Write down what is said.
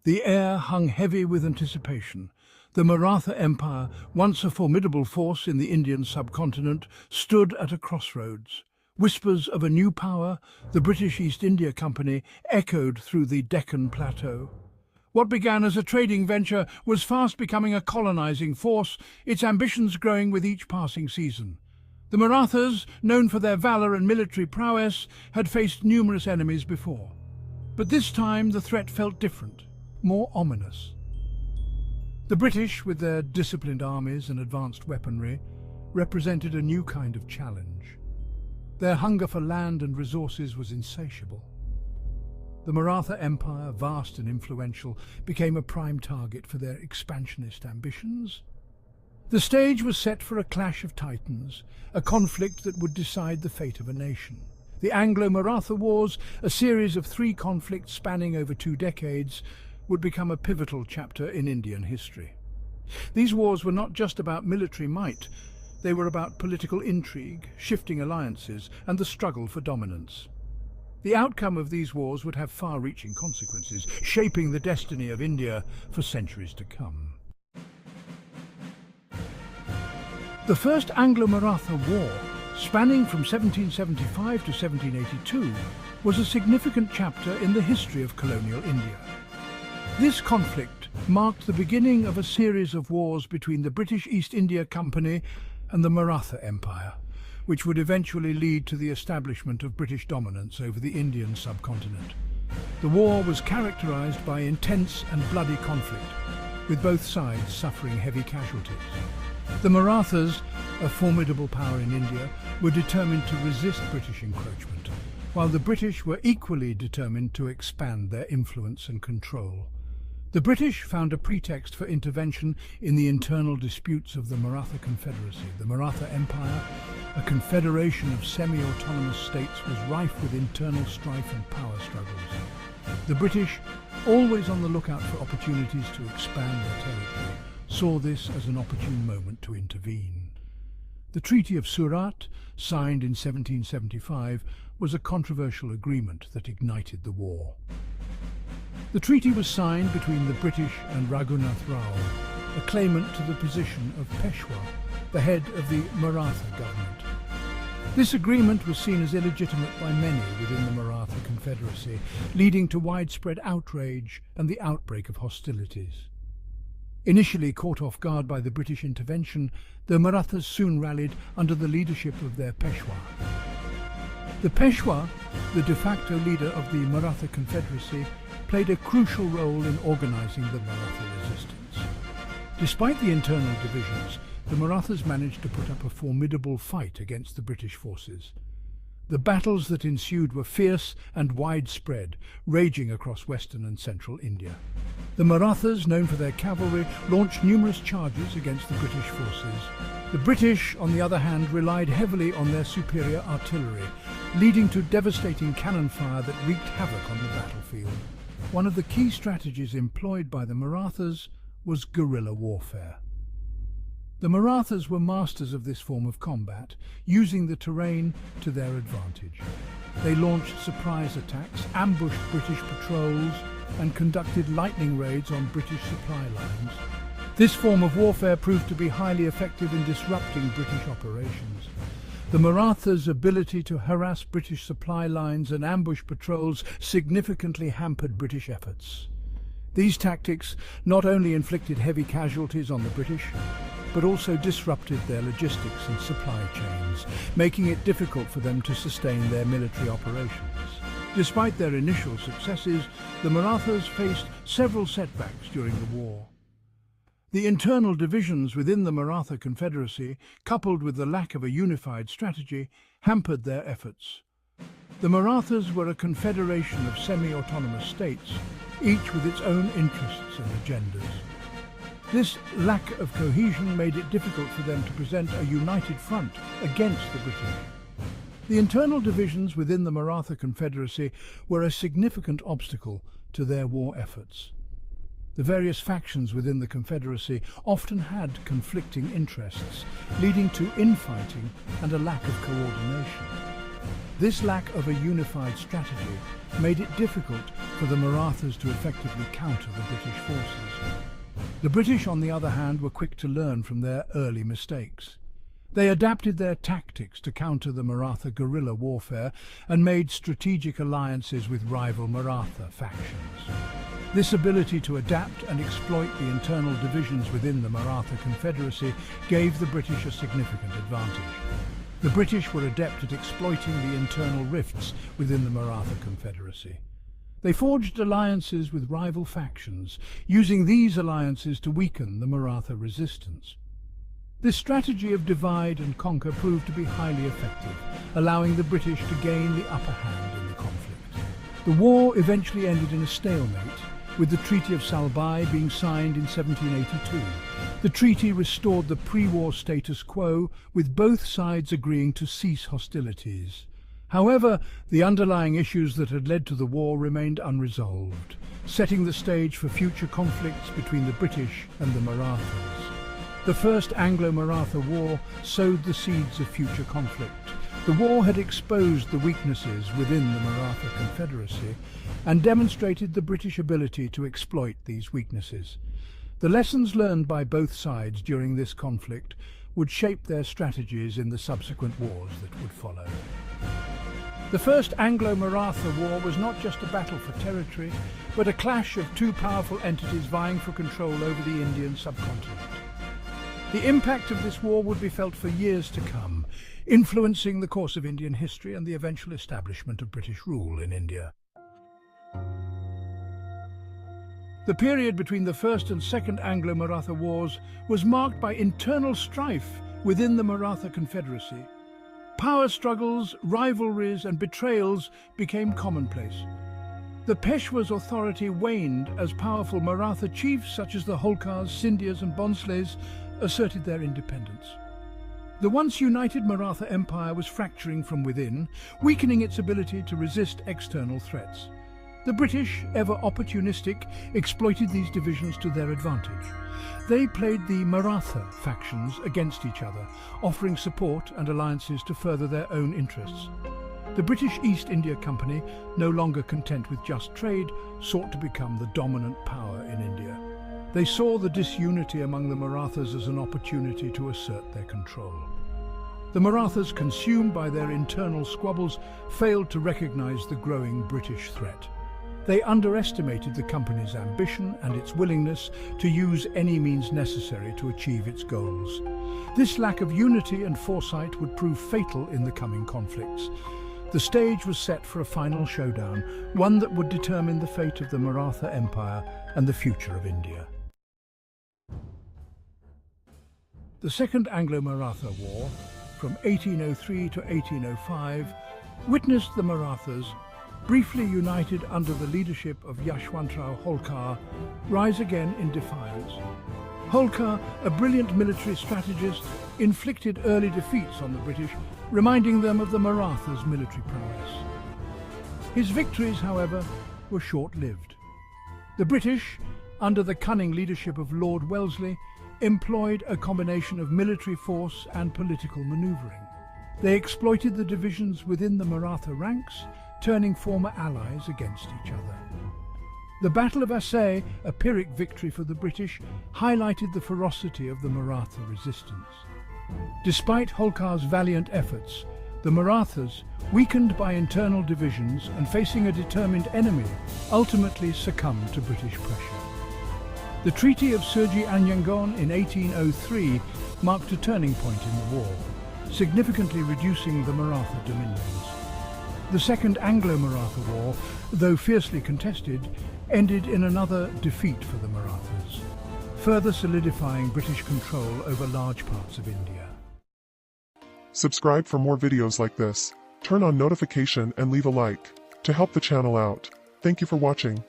The air hung heavy with anticipation. The Maratha Empire, once a formidable force in the Indian subcontinent, stood at a crossroads. Whispers of a new power, the British East India Company, echoed through the Deccan Plateau. What began as a trading venture was fast becoming a colonizing force, its ambitions growing with each passing season. The Marathas, known for their valor and military prowess, had faced numerous enemies before. But this time the threat felt different, more ominous. The British, with their disciplined armies and advanced weaponry, represented a new kind of challenge. Their hunger for land and resources was insatiable. The Maratha Empire, vast and influential, became a prime target for their expansionist ambitions. The stage was set for a clash of titans, a conflict that would decide the fate of a nation. The Anglo-Maratha Wars, a series of 3 conflicts spanning over 2 decades, would become a pivotal chapter in Indian history. These wars were not just about military might, they were about political intrigue, shifting alliances, and the struggle for dominance. The outcome of these wars would have far-reaching consequences, shaping the destiny of India for centuries to come. The First Anglo-Maratha War, spanning from 1775 to 1782, was a significant chapter in the history of colonial India. This conflict marked the beginning of a series of wars between the British East India Company and the Maratha Empire, which would eventually lead to the establishment of British dominance over the Indian subcontinent. The war was characterized by intense and bloody conflict, with both sides suffering heavy casualties. The Marathas, a formidable power in India, were determined to resist British encroachment, while the British were equally determined to expand their influence and control. The British found a pretext for intervention in the internal disputes of the Maratha Confederacy. The Maratha Empire, a confederation of semi-autonomous states, was rife with internal strife and power struggles. The British, always on the lookout for opportunities to expand their territory, saw this as an opportune moment to intervene. The Treaty of Surat, signed in 1775, was a controversial agreement that ignited the war. The treaty was signed between the British and Raghunath Rao, a claimant to the position of Peshwa, the head of the Maratha government. This agreement was seen as illegitimate by many within the Maratha Confederacy, leading to widespread outrage and the outbreak of hostilities. Initially caught off guard by the British intervention, the Marathas soon rallied under the leadership of their Peshwa. The Peshwa, the de facto leader of the Maratha Confederacy, played a crucial role in organizing the Maratha resistance. Despite the internal divisions, the Marathas managed to put up a formidable fight against the British forces. The battles that ensued were fierce and widespread, raging across western and central India. The Marathas, known for their cavalry, launched numerous charges against the British forces. The British, on the other hand, relied heavily on their superior artillery, leading to devastating cannon fire that wreaked havoc on the battlefield. One of the key strategies employed by the Marathas was guerrilla warfare. The Marathas were masters of this form of combat, using the terrain to their advantage. They launched surprise attacks, ambushed British patrols, and conducted lightning raids on British supply lines. This form of warfare proved to be highly effective in disrupting British operations. The Marathas' ability to harass British supply lines and ambush patrols significantly hampered British efforts. These tactics not only inflicted heavy casualties on the British, but also disrupted their logistics and supply chains, making it difficult for them to sustain their military operations. Despite their initial successes, the Marathas faced several setbacks during the war. The internal divisions within the Maratha Confederacy, coupled with the lack of a unified strategy, hampered their efforts. The Marathas were a confederation of semi-autonomous states, each with its own interests and agendas. This lack of cohesion made it difficult for them to present a united front against the British. The internal divisions within the Maratha Confederacy were a significant obstacle to their war efforts. The various factions within the Confederacy often had conflicting interests, leading to infighting and a lack of coordination. This lack of a unified strategy made it difficult for the Marathas to effectively counter the British forces. The British, on the other hand, were quick to learn from their early mistakes. They adapted their tactics to counter the Maratha guerrilla warfare and made strategic alliances with rival Maratha factions. This ability to adapt and exploit the internal divisions within the Maratha Confederacy gave the British a significant advantage. The British were adept at exploiting the internal rifts within the Maratha Confederacy. They forged alliances with rival factions, using these alliances to weaken the Maratha resistance. This strategy of divide and conquer proved to be highly effective, allowing the British to gain the upper hand in the conflict. The war eventually ended in a stalemate, with the Treaty of Sambhaji being signed in 1782. The treaty restored the pre-war status quo, with both sides agreeing to cease hostilities. However, the underlying issues that had led to the war remained unresolved, setting the stage for future conflicts between the British and the Marathas. The First Anglo-Maratha War sowed the seeds of future conflict. The war had exposed the weaknesses within the Maratha Confederacy and demonstrated the British ability to exploit these weaknesses. The lessons learned by both sides during this conflict would shape their strategies in the subsequent wars that would follow. The First Anglo-Maratha War was not just a battle for territory, but a clash of two powerful entities vying for control over the Indian subcontinent. The impact of this war would be felt for years to come, influencing the course of Indian history and the eventual establishment of British rule in India. The period between the First and Second Anglo-Maratha Wars was marked by internal strife within the Maratha Confederacy. Power struggles, rivalries and betrayals became commonplace. The Peshwa's authority waned as powerful Maratha chiefs such as the Holkars, Scindias and Bhonsles asserted their independence. The once united Maratha Empire was fracturing from within, weakening its ability to resist external threats. The British, ever opportunistic, exploited these divisions to their advantage. They played the Maratha factions against each other, offering support and alliances to further their own interests. The British East India Company, no longer content with just trade, sought to become the dominant power in India. They saw the disunity among the Marathas as an opportunity to assert their control. The Marathas, consumed by their internal squabbles, failed to recognize the growing British threat. They underestimated the company's ambition and its willingness to use any means necessary to achieve its goals. This lack of unity and foresight would prove fatal in the coming conflicts. The stage was set for a final showdown, one that would determine the fate of the Maratha Empire and the future of India. The Second Anglo-Maratha War, from 1803 to 1805, witnessed the Marathas, briefly united under the leadership of Yashwantrao Holkar, rise again in defiance. Holkar, a brilliant military strategist, inflicted early defeats on the British, reminding them of the Marathas' military prowess. His victories, however, were short-lived. The British, under the cunning leadership of Lord Wellesley, employed a combination of military force and political maneuvering. They exploited the divisions within the Maratha ranks, turning former allies against each other. The Battle of Assaye, a Pyrrhic victory for the British, highlighted the ferocity of the Maratha resistance. Despite Holkar's valiant efforts, the Marathas, weakened by internal divisions and facing a determined enemy, ultimately succumbed to British pressure. The Treaty of Surji-Anyangon in 1803 marked a turning point in the war, significantly reducing the Maratha dominions. The Second Anglo-Maratha War, though fiercely contested, ended in another defeat for the Marathas, further solidifying British control over large parts of India. Subscribe for more videos like this, turn on notification and leave a like to help the channel out. Thank you for watching.